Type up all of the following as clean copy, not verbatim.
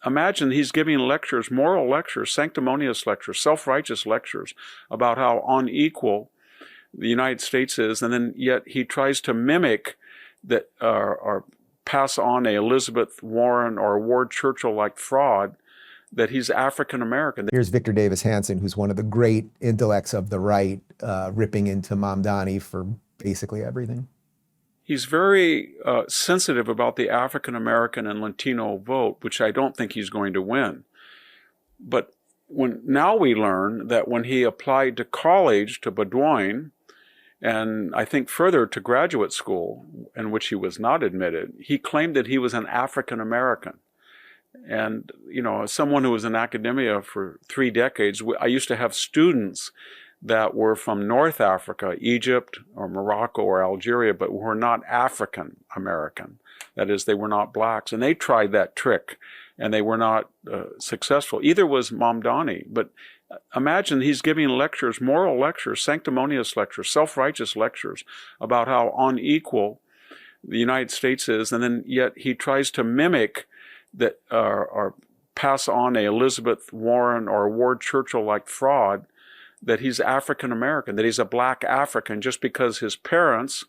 imagine he's giving lectures, moral lectures, sanctimonious lectures, self-righteous lectures about how unequal the United States is, and then yet he tries to mimic that or pass on a Elizabeth Warren or Ward Churchill-like fraud that he's African American. Here's Victor Davis Hanson, who's one of the great intellects of the right, ripping into Mamdani for basically everything. He's very sensitive about the African American and Latino vote, which I don't think he's going to win. But now we learn that when he applied to college, to Bowdoin, and I think further to graduate school, in which he was not admitted, he claimed that he was an African American. And, you know, as someone who was in academia for 3 decades, I used to have students that were from North Africa, Egypt or Morocco or Algeria, but were not African American. That is, they were not blacks. And they tried that trick, and they were not successful. Either was Mamdani. But imagine he's giving lectures, moral lectures, sanctimonious lectures, self-righteous lectures about how unequal the United States is, and then yet he tries to mimic that or pass on a Elizabeth Warren or Ward Churchill-like fraud that he's African American, that he's a black African, just because his parents,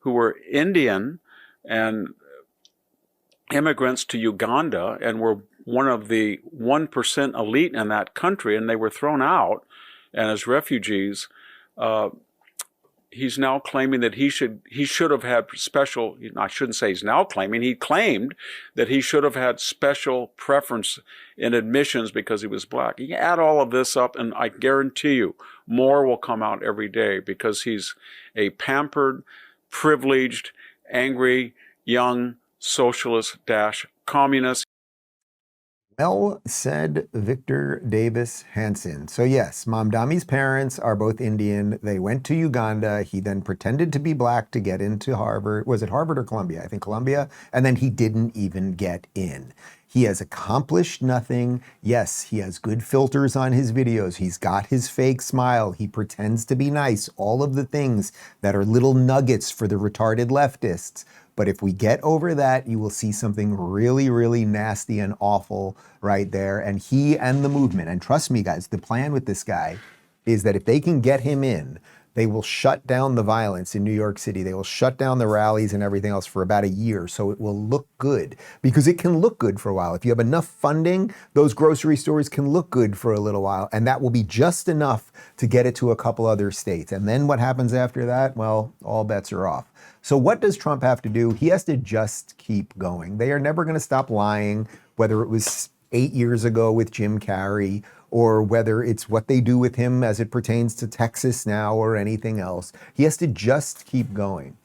who were Indian and immigrants to Uganda and were one of the 1% elite in that country, and they were thrown out and as refugees, he's now claiming that he should have had special, I shouldn't say he's now claiming, he claimed that he should have had special preference in admissions because he was black. You add all of this up, and I guarantee you more will come out every day, because he's a pampered, privileged, angry, young socialist-communist. Well said, Victor Davis Hanson. So yes, Mamdani's parents are both Indian. They went to Uganda. He then pretended to be black to get into Harvard. Was it Harvard or Columbia? I think Columbia. And then he didn't even get in. He has accomplished nothing. Yes, he has good filters on his videos. He's got his fake smile. He pretends to be nice. All of the things that are little nuggets for the retarded leftists. But if we get over that, you will see something really, really nasty and awful right there. And he and the movement, and trust me, guys, the plan with this guy is that if they can get him in, they will shut down the violence in New York City. They will shut down the rallies and everything else for about a year. So it will look good, because it can look good for a while. If you have enough funding, those grocery stores can look good for a little while. And that will be just enough to get it to a couple other states. And then what happens after that? Well, all bets are off. So what does Trump have to do? He has to just keep going. They are never going to stop lying, whether it was 8 years ago with Jim Carrey, or whether it's what they do with him as it pertains to Texas now or anything else. He has to just keep going.